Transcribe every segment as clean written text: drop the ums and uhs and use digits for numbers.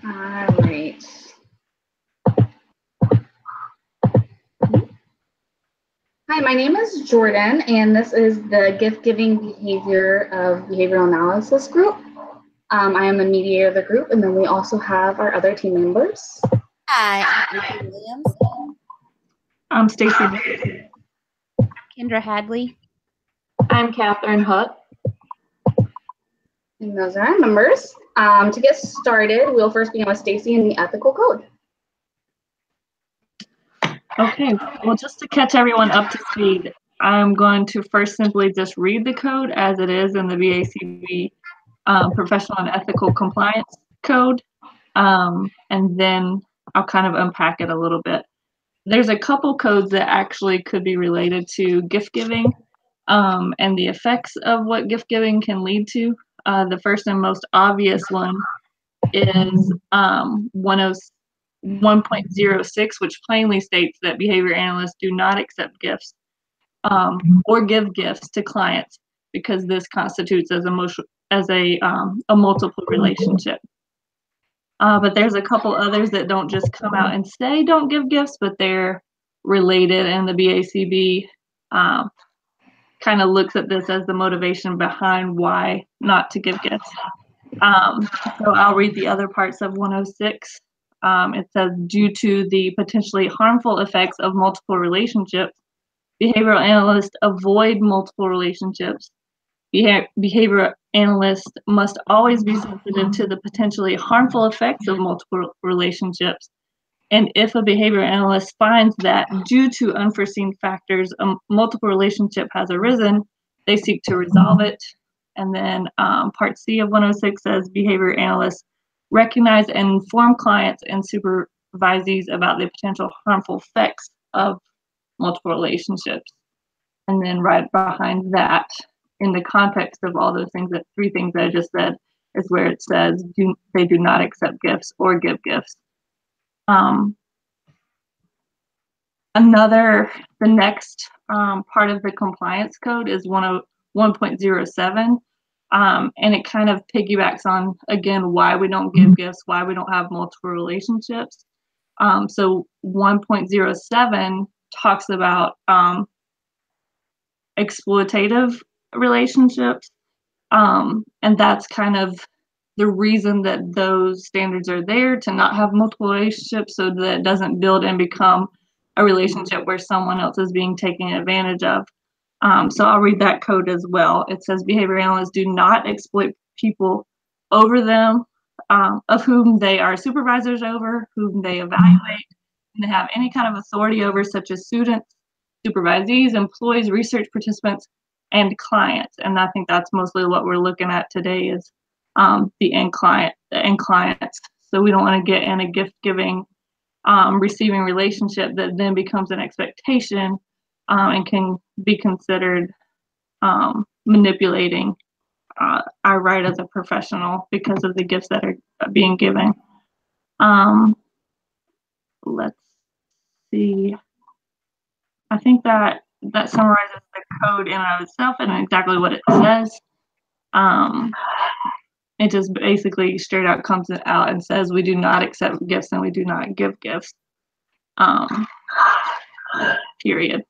All right. Hi, my name is Jordan, and this is the gift giving behavior of behavioral analysis group. I am the mediator of the group, and then we also have our other team members. Hi, I'm April Williams. I'm Stacy. Kendra Hadley. I'm Catherine Hutt. And those are our members. To get started, we'll first begin with Stacy and the ethical code. Okay, well, just to catch everyone up to speed, I'm going to first simply just read the code as it is in the BACB Professional and Ethical Compliance Code, and then I'll kind of unpack it a little bit. There's a couple codes that actually could be related to gift giving and the effects of what gift giving can lead to. The first and most obvious one is 1.06, which plainly states that behavior analysts do not accept gifts or give gifts to clients because this constitutes as a multiple relationship. But there's a couple others that don't just come out and say don't give gifts, but they're related, and the BACB kind of looks at this as the motivation behind why not to give gifts. So I'll read the other parts of 106. It says, due to the potentially harmful effects of multiple relationships, behavioral analysts avoid multiple relationships. Behavioral analysts must always be sensitive to the potentially harmful effects of multiple relationships. And if a behavioral analyst finds that due to unforeseen factors, a multiple relationship has arisen, they seek to resolve it. And then part C of 106 says behavior analysts recognize and inform clients and supervisees about the potential harmful effects of multiple relationships. And then right behind that, in the context of all those things, that three things that I just said, is where it says they do not accept gifts or give gifts. The next part of the compliance code is 1.07. And it kind of piggybacks on, again, why we don't give gifts, why we don't have multiple relationships. So 1.07 talks about exploitative relationships. And that's kind of the reason that those standards are there, to not have multiple relationships, so that it doesn't build and become a relationship where someone else is being taken advantage of. So I'll read that code as well. It says behavior analysts do not exploit people over them, of whom they are supervisors over, whom they evaluate, and they have any kind of authority over, such as students, supervisees, employees, research participants, and clients. And I think that's mostly what we're looking at today, is the end clients. So we don't want to get in a gift-giving, receiving relationship that then becomes an expectation and can be considered manipulating our right as a professional because of the gifts that are being given. Let's see. I think that summarizes the code in and of itself and exactly what it says. It just basically straight out comes out and says we do not accept gifts and we do not give gifts. Period.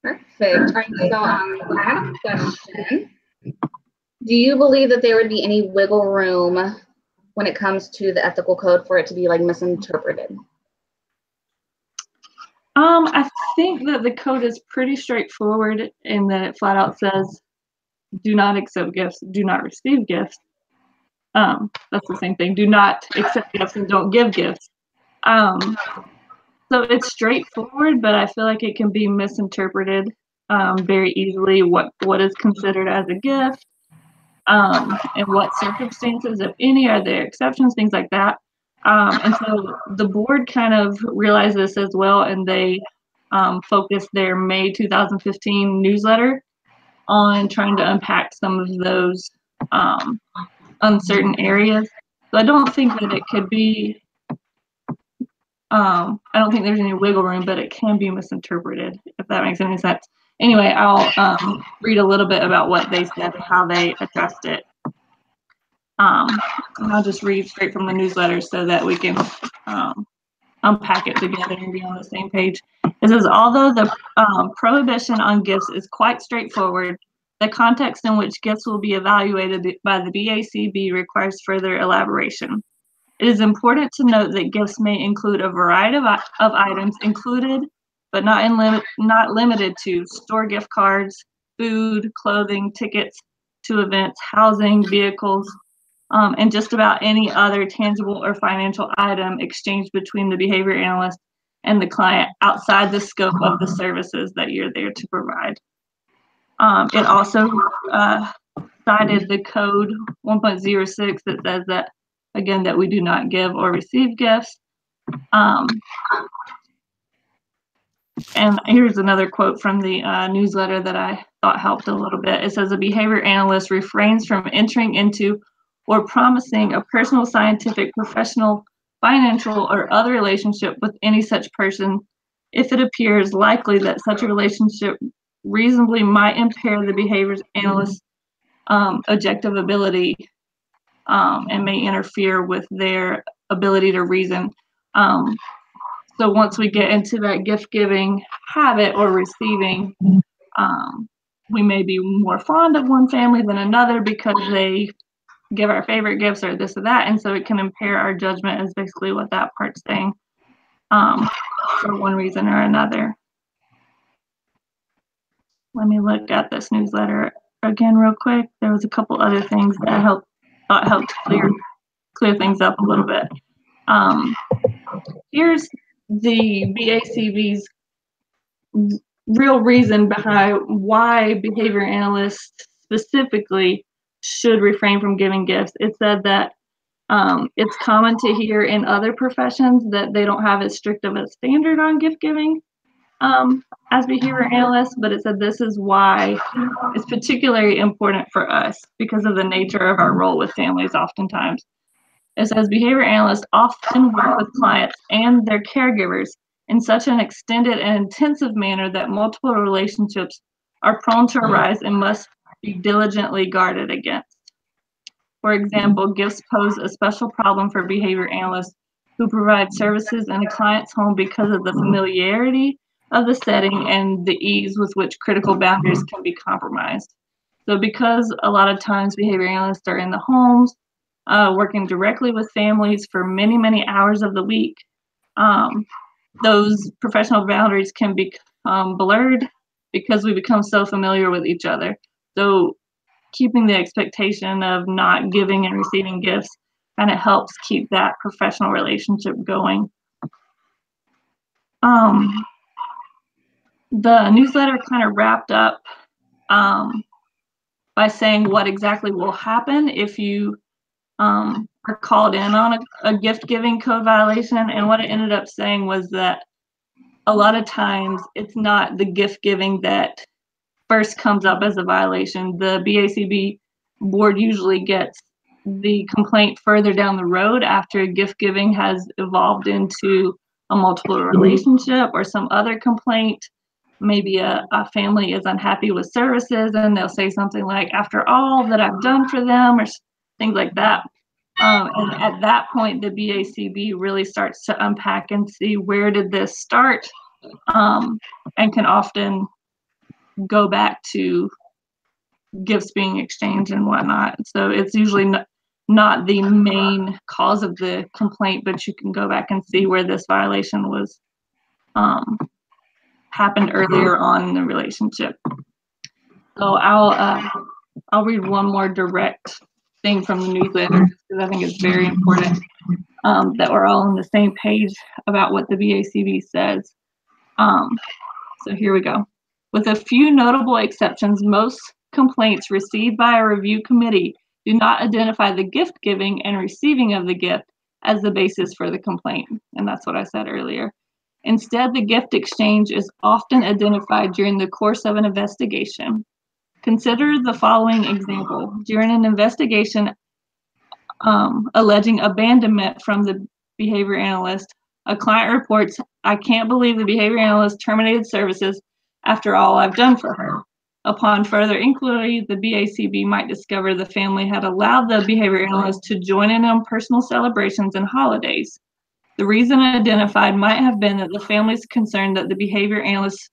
Perfect. All right, so I have a question. Do you believe that there would be any wiggle room when it comes to the ethical code for it to be like misinterpreted? I think that the code is pretty straightforward in that it flat out says do not accept gifts, do not receive gifts. That's the same thing. Do not accept gifts and don't give gifts. So it's straightforward, but I feel like it can be misinterpreted very easily. What is considered as a gift, and what circumstances, if any, are there exceptions, things like that. And so the board kind of realized this as well, and they focused their May 2015 newsletter on trying to unpack some of those uncertain areas. So I don't think that it could be, I don't think there's any wiggle room, but it can be misinterpreted, if that makes any sense. Anyway, I'll read a little bit about what they said and how they addressed it. And I'll just read straight from the newsletter so that we can unpack it together and be on the same page. It says, although the prohibition on gifts is quite straightforward, the context in which gifts will be evaluated by the BACB requires further elaboration. It is important to note that gifts may include a variety of items, included but not limited to store gift cards, food, clothing, tickets to events, housing, vehicles, and just about any other tangible or financial item exchanged between the behavior analyst and the client outside the scope of the services that you're there to provide. It also cited the code 1.06 that says that, again, that we do not give or receive gifts. And here's another quote from the newsletter that I thought helped a little bit. It says, a behavior analyst refrains from entering into or promising a personal, scientific, professional, financial, or other relationship with any such person if it appears likely that such a relationship reasonably might impair the behavior analyst's objective ability and may interfere with their ability to reason. So once we get into that gift-giving habit or receiving, we may be more fond of one family than another because they give our favorite gifts or this or that, and so it can impair our judgment is basically what that part's saying, for one reason or another. Let me look at this newsletter again real quick. There was a couple other things that I thought helped clear things up a little bit. Here's the BACB's real reason behind why behavior analysts specifically should refrain from giving gifts. It said that it's common to hear in other professions that they don't have as strict of a standard on gift giving as behavior analysts, but it said this is why it's particularly important for us because of the nature of our role with families oftentimes. It says behavior analysts often work with clients and their caregivers in such an extended and intensive manner that multiple relationships are prone to arise and must be diligently guarded against. For example, gifts pose a special problem for behavior analysts who provide services in a client's home because of the familiarity of the setting and the ease with which critical boundaries can be compromised. So because a lot of times behavior analysts are in the homes, working directly with families for many, many hours of the week, those professional boundaries can become blurred because we become so familiar with each other. So keeping the expectation of not giving and receiving gifts kind of helps keep that professional relationship going. The newsletter kind of wrapped up by saying what exactly will happen if you are called in on a gift-giving code violation. And what it ended up saying was that a lot of times it's not the gift-giving that first comes up as a violation. The BACB board usually gets the complaint further down the road after gift-giving has evolved into a multiple relationship or some other complaint. Maybe a family is unhappy with services and they'll say something like, after all that I've done for them, or things like that. And at that point, the BACB really starts to unpack and see where did this start, and can often go back to gifts being exchanged and whatnot. So it's usually not the main cause of the complaint, but you can go back and see where this violation was happened earlier on in the relationship. So I'll read one more direct thing from the newsletter because I think it's very important that we're all on the same page about what the BACB says. So here we go. With a few notable exceptions, most complaints received by a review committee do not identify the gift giving and receiving of the gift as the basis for the complaint. And that's what I said earlier. Instead, the gift exchange is often identified during the course of an investigation. Consider the following example. During an investigation alleging abandonment from the behavior analyst, a client reports, "I can't believe the behavior analyst terminated services after all I've done for her." Upon further inquiry, the BACB might discover the family had allowed the behavior analyst to join in on personal celebrations and holidays. The reason identified might have been that the family's concerned that the behavior analysts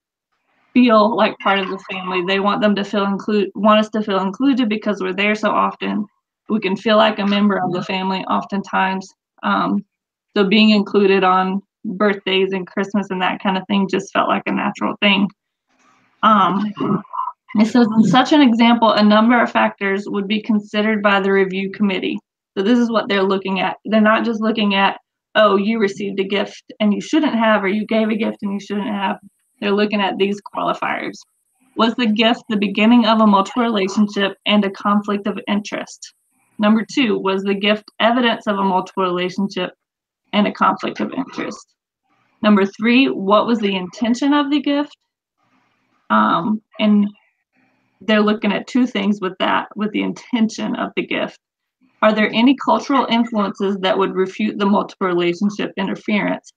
feel like part of the family. They want them to want us to feel included because we're there so often. We can feel like a member of the family oftentimes. So being included on birthdays and Christmas and that kind of thing just felt like a natural thing. It says in such an example, a number of factors would be considered by the review committee. So this is what they're looking at. They're not just looking at, oh, you received a gift and you shouldn't have, or you gave a gift and you shouldn't have. They're looking at these qualifiers. Was the gift the beginning of a multiple relationship and a conflict of interest? Number 2, was the gift evidence of a multiple relationship and a conflict of interest? Number 3, what was the intention of the gift? And they're looking at 2 things with that, with the intention of the gift. Are there any cultural influences that would refute the multiple relationship interference?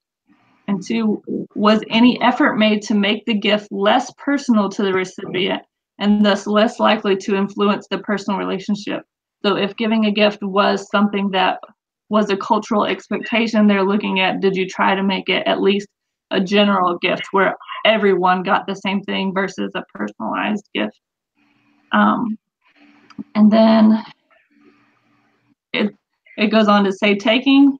And 2, was any effort made to make the gift less personal to the recipient and thus less likely to influence the personal relationship? So if giving a gift was something that was a cultural expectation, they're looking at, did you try to make it at least a general gift where everyone got the same thing versus a personalized gift? And then it goes on to say, taking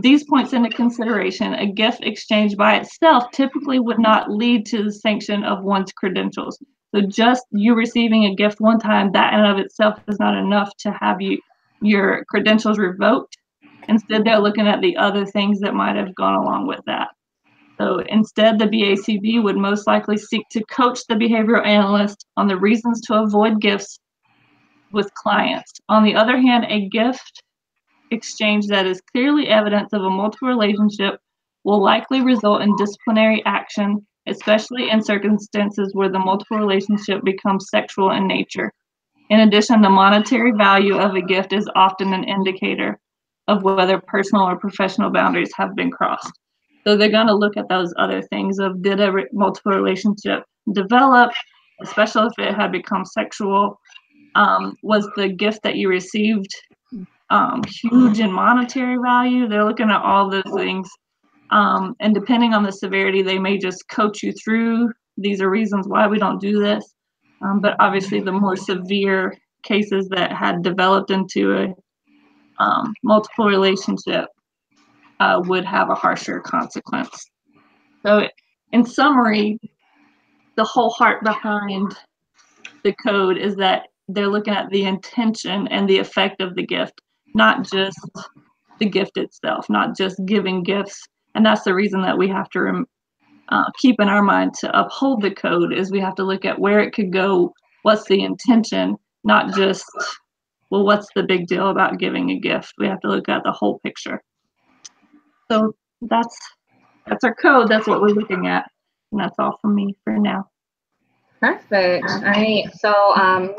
these points into consideration, a gift exchange by itself typically would not lead to the sanction of one's credentials. So just you receiving a gift one time, that in and of itself is not enough to have your credentials revoked. Instead, they're looking at the other things that might have gone along with that. So instead, the BACB would most likely seek to coach the behavioral analyst on the reasons to avoid gifts with clients. On the other hand, a gift exchange that is clearly evidence of a multiple relationship will likely result in disciplinary action, especially in circumstances where the multiple relationship becomes sexual in nature. In addition, the monetary value of a gift is often an indicator of whether personal or professional boundaries have been crossed. So they're going to look at those other things of, did a multiple relationship develop, especially if it had become sexual? Was the gift that you received huge in monetary value? They're looking at all those things. And depending on the severity, they may just coach you through, these are reasons why we don't do this. But obviously the more severe cases that had developed into a multiple relationship would have a harsher consequence. So in summary, the whole heart behind the code is that they're looking at the intention and the effect of the gift, not just the gift itself, not just giving gifts. And that's the reason that we have to keep in our mind to uphold the code, is we have to look at where it could go, what's the intention, not just, well, what's the big deal about giving a gift? We have to look at the whole picture. So that's our code. That's what we're looking at. And that's all from me for now. Perfect. All right. So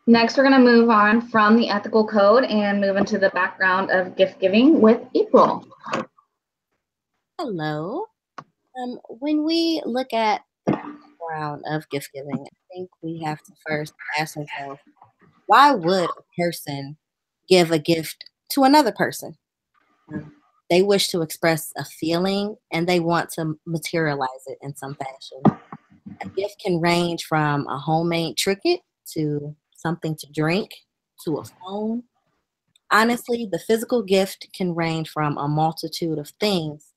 next we're going to move on from the ethical code and move into the background of gift giving with April. Hello. When we look at the background of gift giving, I think we have to first ask ourselves, why would a person give a gift to another person? They wish to express a feeling and they want to materialize it in some fashion. A gift can range from a homemade trinket to something to drink to a phone. Honestly, the physical gift can range from a multitude of things.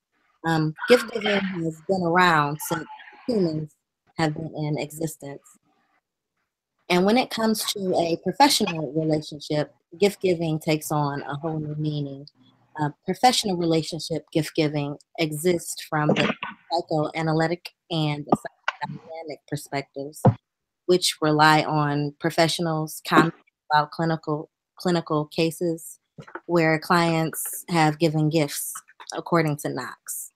Gift giving has been around since humans have been in existence. And when it comes to a professional relationship, gift giving takes on a whole new meaning. Professional relationship gift giving exists from the psychoanalytic and the psychodynamic perspectives, which rely on professionals' comments about clinical cases where clients have given gifts, according to Knox.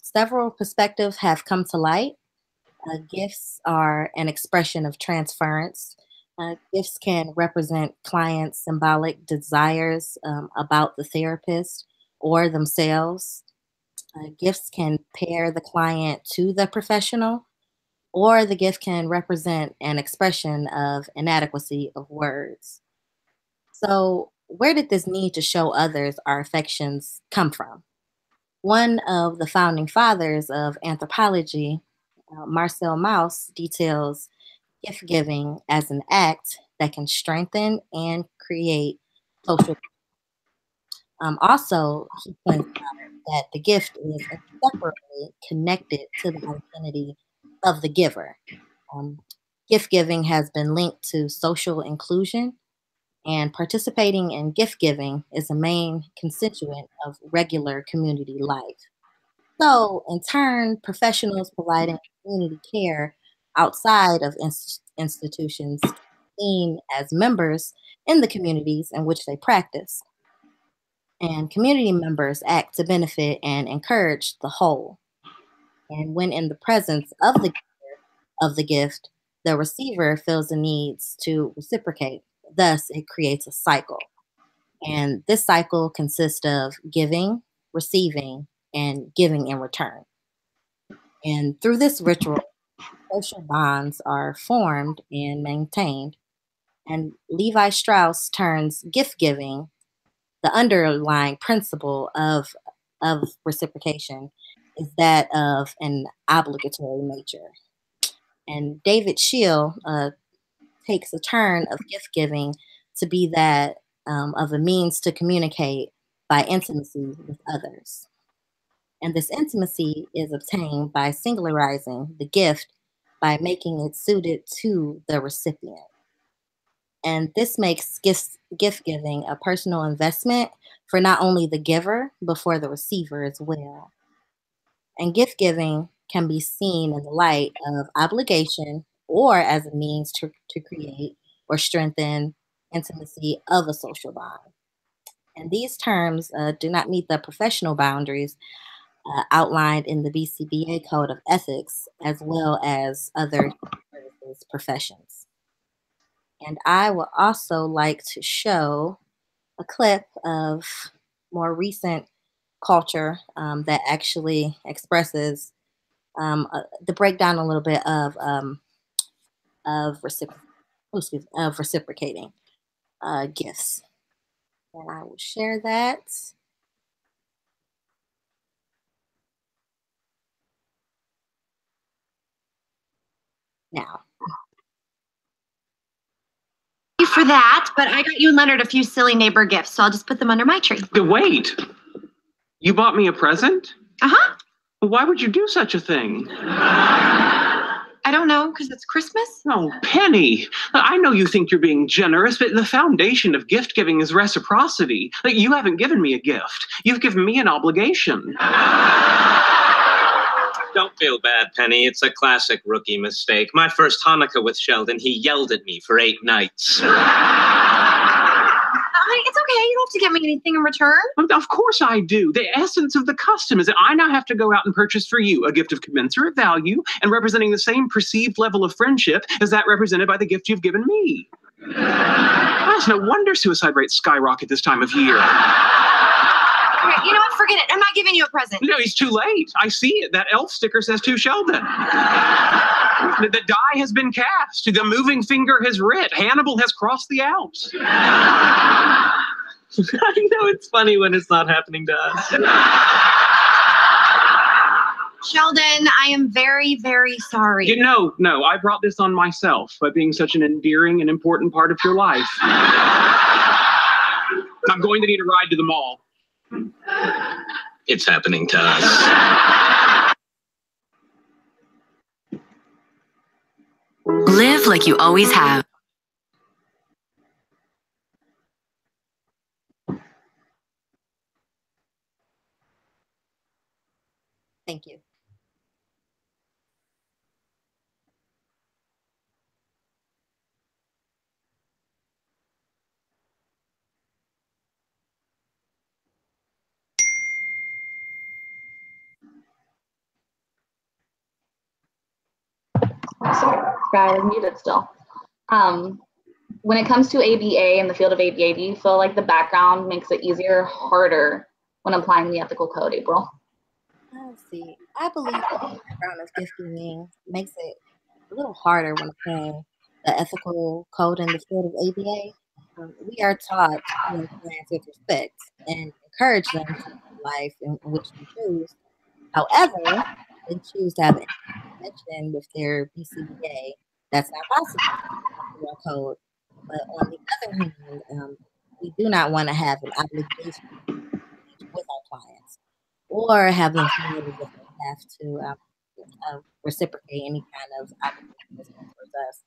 Several perspectives have come to light. Gifts are an expression of transference. Gifts can represent clients' symbolic desires about the therapist or themselves. Gifts can pair the client to the professional. or the gift can represent an expression of inadequacy of words. So, where did this need to show others our affections come from? One of the founding fathers of anthropology, Marcel Mauss, details gift giving as an act that can strengthen and create social. Also, he points out that the gift is inseparably connected to the identity of the giver. Um, Gift giving has been linked to social inclusion, and participating in gift giving is a main constituent of regular community life. So, in turn, professionals providing community care outside of institutions seen as members in the communities in which they practice. And community members act to benefit and encourage the whole. And when in the presence of the giver of the gift, the receiver feels the needs to reciprocate. Thus, it creates a cycle. And this cycle consists of giving, receiving, and giving in return. And through this ritual, social bonds are formed and maintained. And Levi Strauss turns gift giving, the underlying principle of reciprocation, is that of an obligatory nature. And David Scheel takes a turn of gift giving to be that of a means to communicate by intimacy with others. And this intimacy is obtained by singularizing the gift by making it suited to the recipient. And this makes gift giving a personal investment for not only the giver, but for the receiver as well. And gift giving can be seen in the light of obligation or as a means to create or strengthen intimacy of a social bond. And these terms do not meet the professional boundaries outlined in the BCBA Code of Ethics, as well as other services professions. And I would also like to show a clip of more recent culture that actually expresses the breakdown a little bit of reciprocating gifts. And I will share that now. For that, but I got you and Leonard a few silly neighbor gifts, so I'll just put them under my tree. Wait, you bought me a present? Uh-huh. Why would you do such a thing? I don't know, because it's Christmas. Oh, Penny, I know you think you're being generous, but the foundation of gift giving is reciprocity. Like, you haven't given me a gift. You've given me an obligation. Don't feel bad, Penny. It's a classic rookie mistake. My first Hanukkah with Sheldon, he yelled at me for 8 nights. Honey, it's okay. You don't have to get me anything in return. Of course I do. The essence of the custom is that I now have to go out and purchase for you a gift of commensurate value and representing the same perceived level of friendship as that represented by the gift you've given me. It's no wonder suicide rates skyrocket this time of year. Okay, you know what? Forget it. I'm not giving you a present. No, he's too late. I see it. That elf sticker says to Sheldon. The die has been cast. The moving finger has writ. Hannibal has crossed the Alps. I know it's funny when it's not happening to us. Sheldon, I am very, very sorry. No, I brought this on myself by being such an endearing and important part of your life. I'm going to need a ride to the mall. It's happening to us. Live like you always have. Thank you. Sorry, I was muted still. When it comes to ABA in the field of ABA, do you feel like the background makes it easier or harder when applying the ethical code, April? Let's see. I believe the background of gift giving makes it a little harder when applying the ethical code in the field of ABA. We are taught to treat clients with respect and encourage them to live a life in which they choose. However, they choose to have an intervention with their BCBA. That's not possible in our code. But on the other hand, we do not want to have an obligation with our clients or have them feel as if they have to reciprocate any kind of obligation towards us.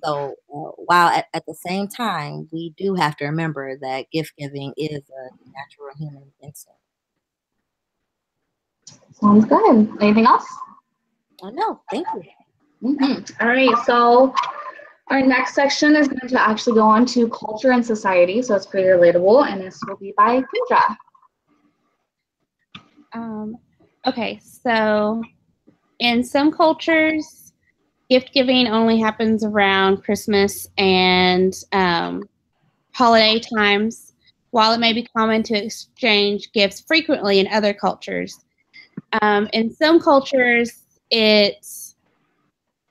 So while at the same time, we do have to remember that gift giving is a natural human instinct. Sounds good. Anything else? No, thank you. All right, so our next section is going to actually go on to culture and society, so it's pretty relatable, and this will be by Kendra. Okay, so in some cultures, gift giving only happens around Christmas and holiday times, while it may be common to exchange gifts frequently in other cultures. In some cultures, it's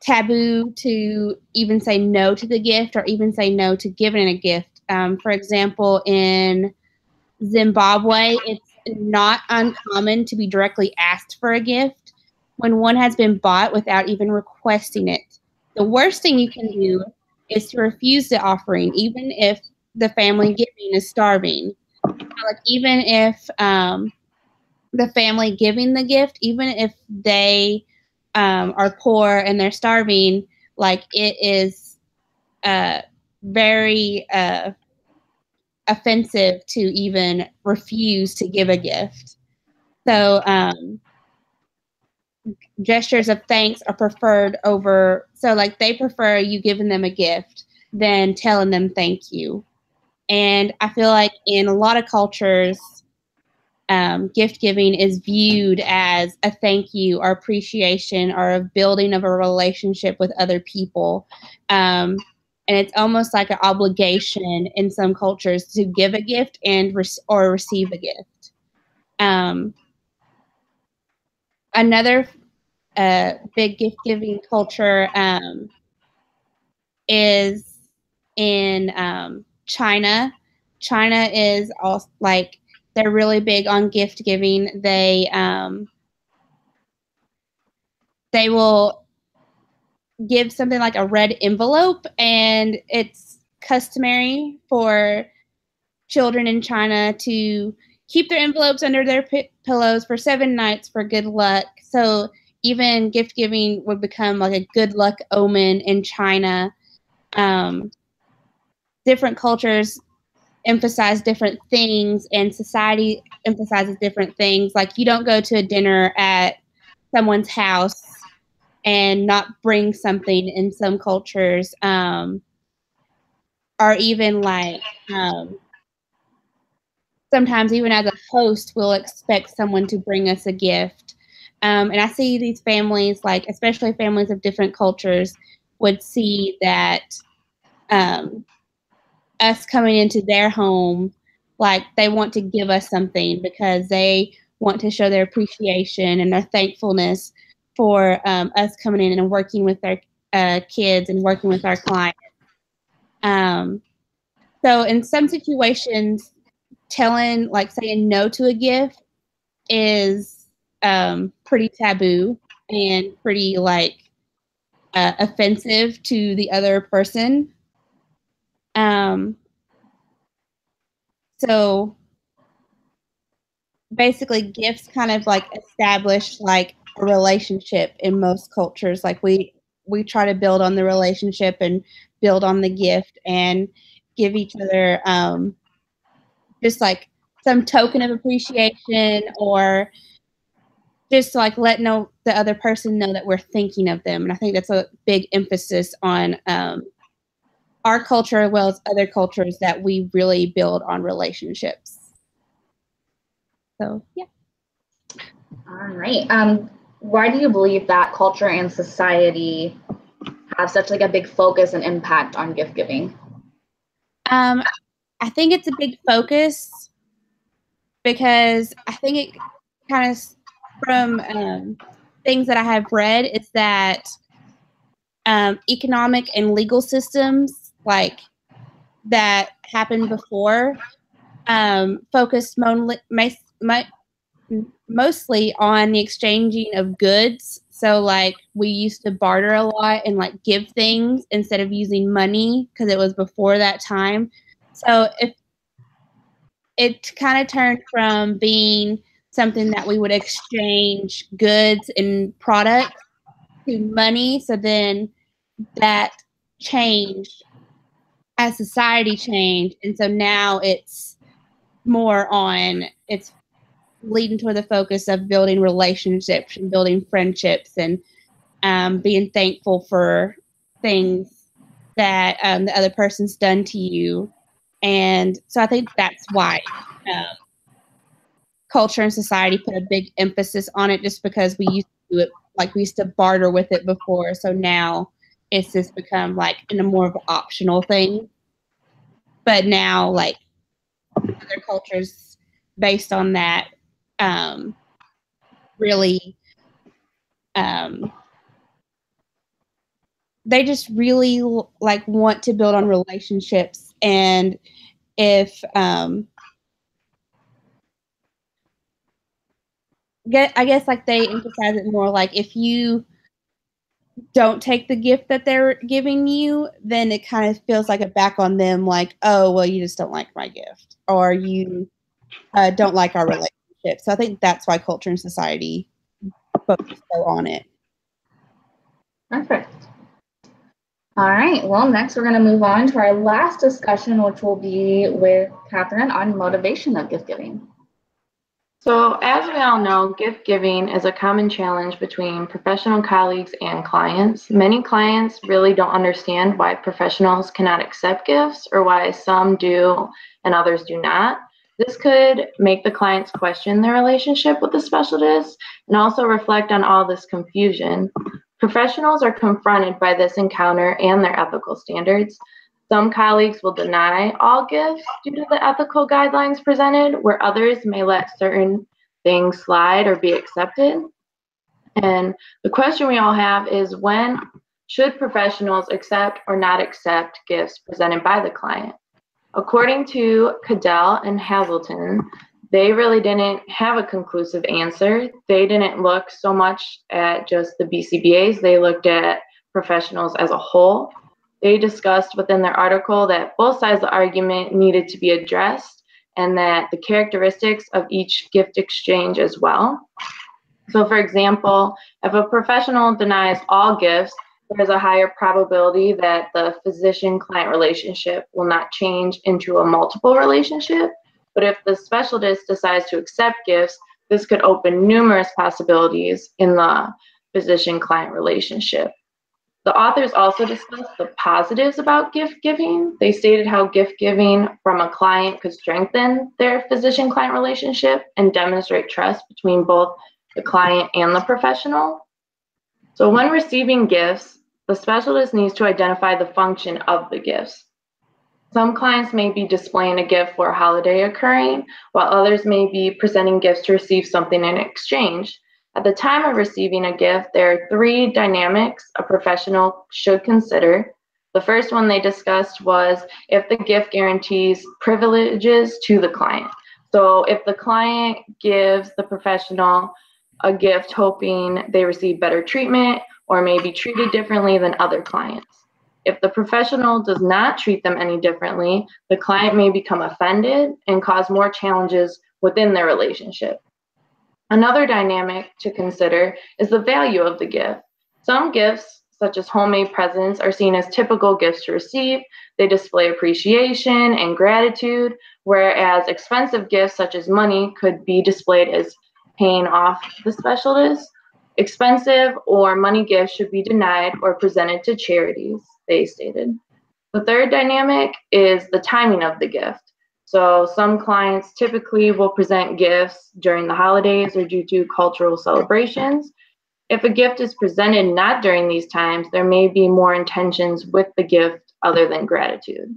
taboo to even say no to the gift or even say no to giving a gift. For example, in Zimbabwe, it's not uncommon to be directly asked for a gift when one has been bought without even requesting it. The worst thing you can do is to refuse the offering, even if the family giving is starving. Like even if the family giving the gift, even if they are poor and they're starving, like it is very offensive to even refuse to give a gift. So gestures of thanks are preferred over, so like they prefer you giving them a gift than telling them thank you. And I feel like in a lot of cultures, gift giving is viewed as a thank you or appreciation or a building of a relationship with other people. And it's almost like an obligation in some cultures to give a gift and or receive a gift. Another big gift giving culture is in China. China is also like, they're really big on gift giving. They will give something like a red envelope, and it's customary for children in China to keep their envelopes under their pillows for 7 nights for good luck. So even gift giving would become like a good luck omen in China. Different cultures emphasize different things, and society emphasizes different things. Like you don't go to a dinner at someone's house and not bring something in some cultures, or even like sometimes even as a host we'll expect someone to bring us a gift. And I see these families, like especially families of different cultures, would see that us coming into their home, like they want to give us something because they want to show their appreciation and their thankfulness for us coming in and working with their kids and working with our clients. So in some situations, saying no to a gift is pretty taboo and pretty offensive to the other person. So basically gifts kind of like establish like a relationship in most cultures. Like we try to build on the relationship and build on the gift and give each other just like some token of appreciation, or just like let the other person know that we're thinking of them. And I think that's a big emphasis on our culture as well as other cultures, that we really build on relationships. So, yeah. All right. Why do you believe that culture and society have such like a big focus and impact on gift giving? I think it's a big focus because I think it kind of, from things that I have read, is that economic and legal systems like that happened before focused mostly on the exchanging of goods. So like we used to barter a lot and like give things instead of using money because it was before that time. So if it kind of turned from being something that we would exchange goods and products to money. So then that changed as society changed. And so now it's leading toward the focus of building relationships and building friendships and being thankful for things that the other person's done to you. And so I think that's why culture and society put a big emphasis on it, just because we used to do it, like we used to barter with it before. So now it's just become like in a more of an optional thing. But now like other cultures based on that really they just really like want to build on relationships. And if I guess like they emphasize it more like if you don't take the gift that they're giving you, then it kind of feels like a back on them, like, oh, well, you just don't like my gift, or you don't like our relationship. So I think that's why culture and society focus so on it. Perfect. All right, well, next we're going to move on to our last discussion, which will be with Catherine on motivation of gift giving. So as we all know, gift giving is a common challenge between professional colleagues and clients. Many clients really don't understand why professionals cannot accept gifts or why some do and others do not. This could make the clients question their relationship with the specialist and also reflect on all this confusion. Professionals are confronted by this encounter and their ethical standards. Some colleagues will deny all gifts due to the ethical guidelines presented, where others may let certain things slide or be accepted. And the question we all have is, when should professionals accept or not accept gifts presented by the client? According to Cadell and Hazelton, they really didn't have a conclusive answer. They didn't look so much at just the BCBAs, they looked at professionals as a whole. They discussed within their article that both sides of the argument needed to be addressed and that the characteristics of each gift exchange as well. So for example, if a professional denies all gifts, there's a higher probability that the physician-client relationship will not change into a multiple relationship. But if the specialist decides to accept gifts, this could open numerous possibilities in the physician-client relationship. The authors also discussed the positives about gift giving. They stated how gift giving from a client could strengthen their physician-client relationship and demonstrate trust between both the client and the professional. So when receiving gifts, the specialist needs to identify the function of the gifts. Some clients may be displaying a gift for a holiday occurring, while others may be presenting gifts to receive something in exchange. At the time of receiving a gift, there are 3 dynamics a professional should consider. The first one they discussed was if the gift guarantees privileges to the client. So if the client gives the professional a gift hoping they receive better treatment or may be treated differently than other clients. If the professional does not treat them any differently, the client may become offended and cause more challenges within their relationship. Another dynamic to consider is the value of the gift. Some gifts, such as homemade presents, are seen as typical gifts to receive. They display appreciation and gratitude, whereas expensive gifts, such as money, could be displayed as paying off the specialist. Expensive or money gifts should be denied or presented to charities, they stated. The third dynamic is the timing of the gift. So some clients typically will present gifts during the holidays or due to cultural celebrations. If a gift is presented not during these times, there may be more intentions with the gift other than gratitude.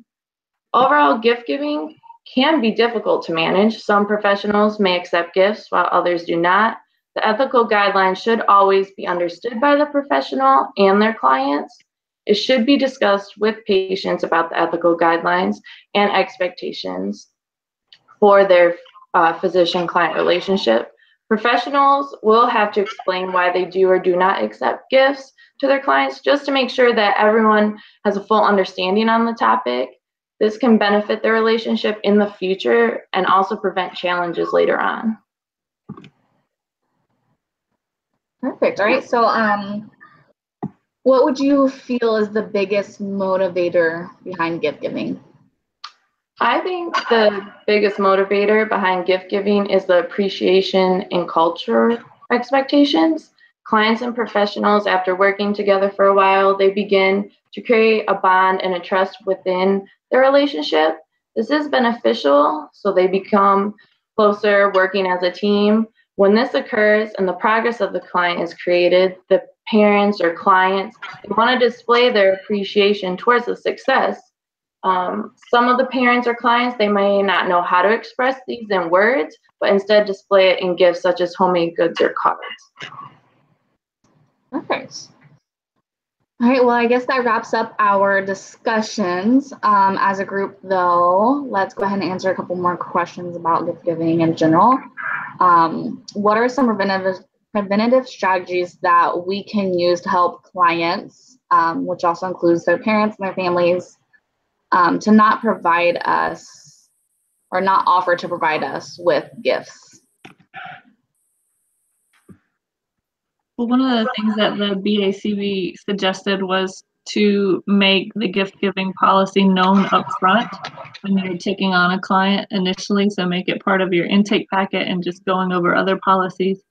Overall, gift giving can be difficult to manage. Some professionals may accept gifts while others do not. The ethical guidelines should always be understood by the professional and their clients. It should be discussed with patients about the ethical guidelines and expectations for their physician-client relationship. Professionals will have to explain why they do or do not accept gifts to their clients, just to make sure that everyone has a full understanding on the topic. This can benefit their relationship in the future and also prevent challenges later on. Perfect. All right. So, what would you feel is the biggest motivator behind gift giving? I think the biggest motivator behind gift giving is the appreciation and culture expectations. Clients and professionals, after working together for a while, they begin to create a bond and a trust within their relationship. This is beneficial, so they become closer working as a team. When this occurs and the progress of the client is created, the parents or clients want to display their appreciation towards the success. Some of the parents or clients, they may not know how to express these in words, but instead display it in gifts such as homemade goods or cards. Perfect. All right, well, I guess that wraps up our discussions. As a group, though, let's go ahead and answer a couple more questions about gift giving in general. What are some preventative strategies that we can use to help clients, which also includes their parents and their families, to not provide us or not offer to provide us with gifts? Well, one of the things that the BACB suggested was to make the gift giving policy known up front when you're taking on a client initially. So make it part of your intake packet and just going over other policies,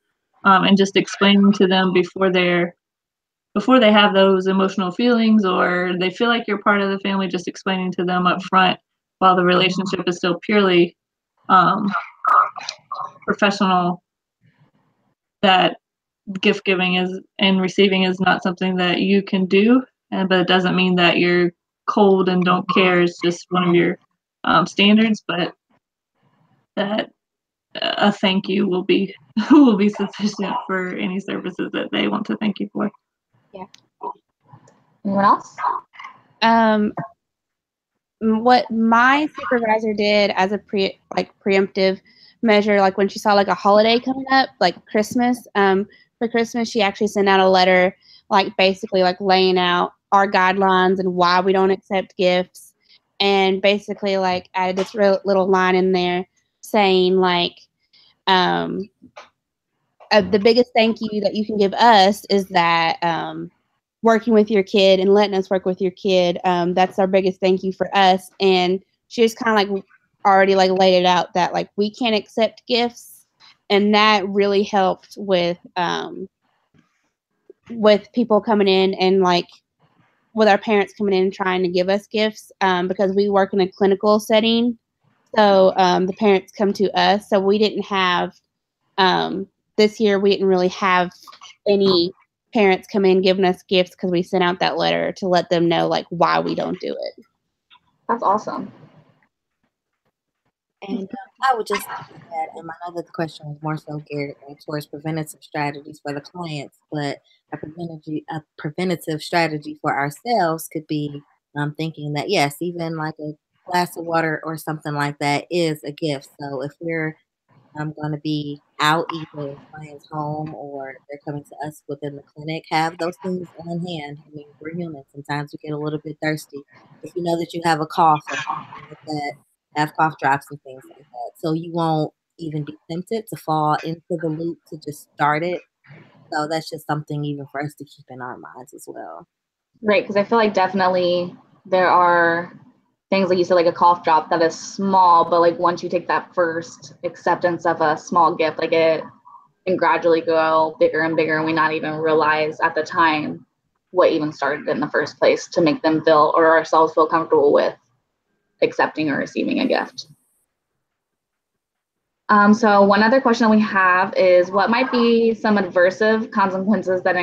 and just explaining to them before they have those emotional feelings or they feel like you're part of the family, just explaining to them up front while the relationship is still purely professional, that gift giving is and receiving is not something that you can do, but it doesn't mean that you're cold and don't care. It's just one of your standards, but that a thank you will be sufficient for any services that they want to thank you for. Yeah. Anyone else? What my supervisor did as a preemptive measure, like when she saw like a holiday coming up, like Christmas, for Christmas, she actually sent out a letter, like basically like laying out our guidelines and why we don't accept gifts, and basically like added this little line in there saying like, the biggest thank you that you can give us is that working with your kid and letting us work with your kid, that's our biggest thank you for us. And she just kind of like already like laid it out that like we can't accept gifts, and that really helped with people coming in and like with our parents coming in and trying to give us gifts, because we work in a clinical setting. So the parents come to us. So we didn't have this year. We didn't really have any parents come in giving us gifts because we sent out that letter to let them know like why we don't do it. That's awesome. And I would just add, I know that the question was more so geared towards preventative strategies for the clients, but a preventative strategy for ourselves could be thinking that, yes, even like a glass of water or something like that is a gift. So if we're going to be out either a client's home or they're coming to us within the clinic, have those things on hand. I mean, we're human. Sometimes we get a little bit thirsty. If you know that you have a cough or something like that, have cough drops and things like that. So you won't even be tempted to fall into the loop to just start it. So that's just something even for us to keep in our minds as well. Right, because I feel like definitely there are things like you said, like a cough drop that is small, but like once you take that first acceptance of a small gift, like it can gradually go bigger and bigger, and we not even realize at the time what even started in the first place to make them feel or ourselves feel comfortable with accepting or receiving a gift. So one other question we have is, what might be some adversive consequences that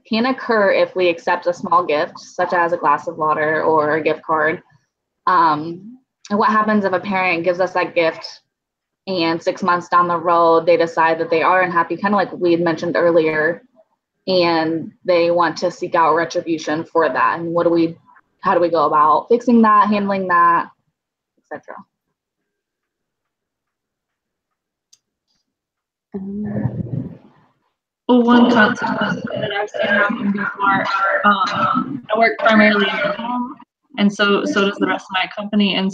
can occur if we accept a small gift, such as a glass of water or a gift card? And what happens if a parent gives us that gift and 6 months down the road, they decide that they are unhappy, kind of like we had mentioned earlier, and they want to seek out retribution for that. And how do we go about fixing that, handling that, etc.? Well, one consequence that I've seen happen before, I work primarily at home, and so does the rest of my company. And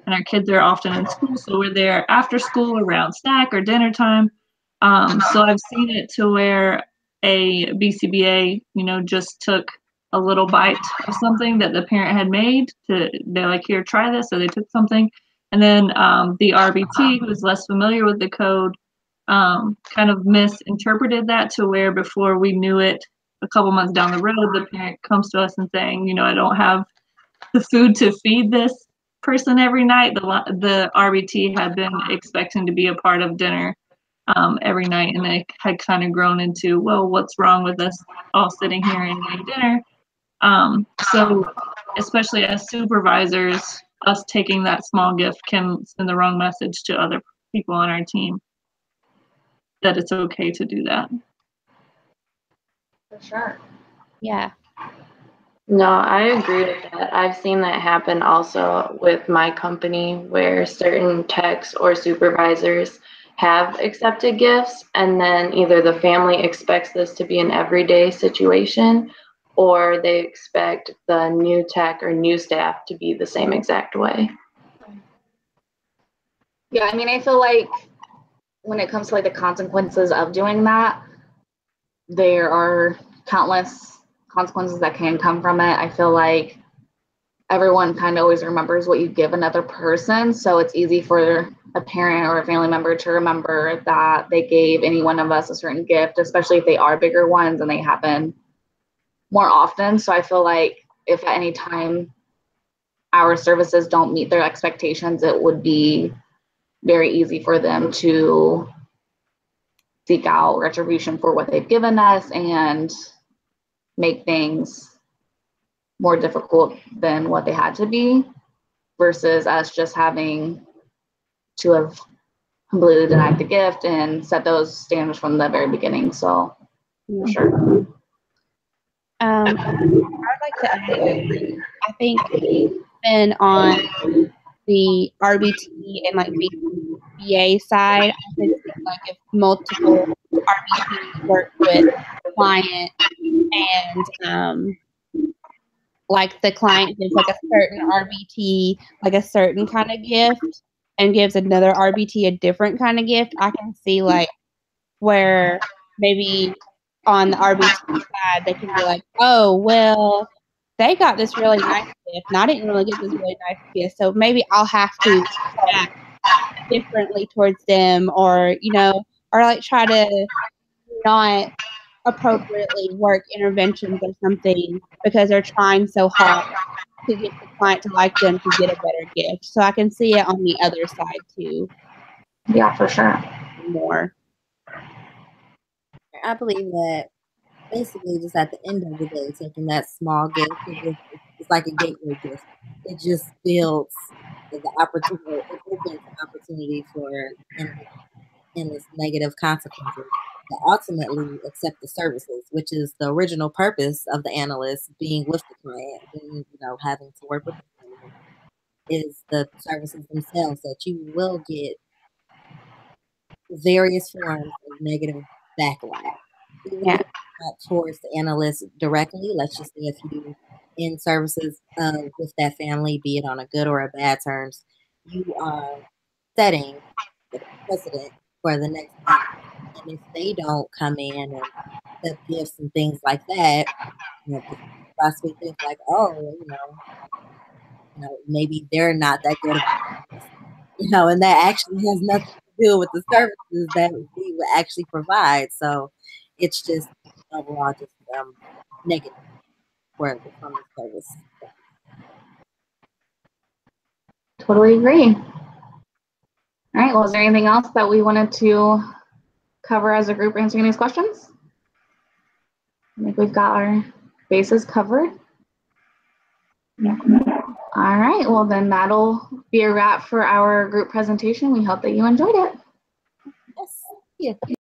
our kids are often in school, so we're there after school around snack or dinner time. So I've seen it to where a BCBA, just took a little bite of something that the parent had made. They're like, here, try this. So they took something, and then the RBT, who's less familiar with the code, kind of misinterpreted that to where before we knew it, a couple months down the road, the parent comes to us and saying, I don't have the food to feed this person every night. The RBT had been expecting to be a part of dinner every night, and it had kind of grown into, well, what's wrong with us all sitting here and eating dinner? So especially as supervisors, us taking that small gift can send the wrong message to other people on our team that it's okay to do that. For sure. Yeah. No, I agree with that. I've seen that happen also with my company where certain techs or supervisors have accepted gifts, and then either the family expects this to be an everyday situation, or they expect the new tech or new staff to be the same exact way. Yeah, I mean, I feel like when it comes to like the consequences of doing that, there are countless consequences that can come from it. I feel like everyone kind of always remembers what you give another person, so it's easy for a parent or a family member to remember that they gave any one of us a certain gift, especially if they are bigger ones and they happen more often. So I feel like if at any time our services don't meet their expectations, it would be very easy for them to seek out retribution for what they've given us and make things more difficult than what they had to be, versus us just having to have completely denied the gift and set those standards from the very beginning. So, for sure. I'd like to add, I think then on the RBT and like BA side, I think like if multiple RBTs work with the client and like the client gives like a certain RBT, like a certain kind of gift, and gives another RBT a different kind of gift, I can see like where maybe on the RBT side they can be like, oh, well, they got this really nice gift, and I didn't really get this really nice gift, so maybe I'll have to act differently towards them, or or like try to not appropriately work interventions or something because they're trying so hard to get the client to like them to get a better gift. So I can see it on the other side too. Yeah, for sure. More. I believe that basically just at the end of the day, taking that small gift, it's like a gateway gift. It just builds the opportunity, it opens the opportunity for endless negative consequences that ultimately accept the services, which is the original purpose of the analyst being with the client, being, having to work with the client, is the services themselves that you will get various forms of negative backlash. Yeah. Not towards the analyst directly. Let's just say if you in services with that family, be it on a good or a bad terms, you are setting the precedent for the next time. And if they don't come in and set gifts and things like that, possibly think like, oh, maybe they're not that good, and that actually has nothing to do with the services that we would actually provide. So it's just overall just negative from the service. Totally agree. All right. Well, is there anything else that we wanted to cover as a group answering these questions? I think we've got our bases covered. All right. Well, then that'll be a wrap for our group presentation. We hope that you enjoyed it. Yes. Yeah.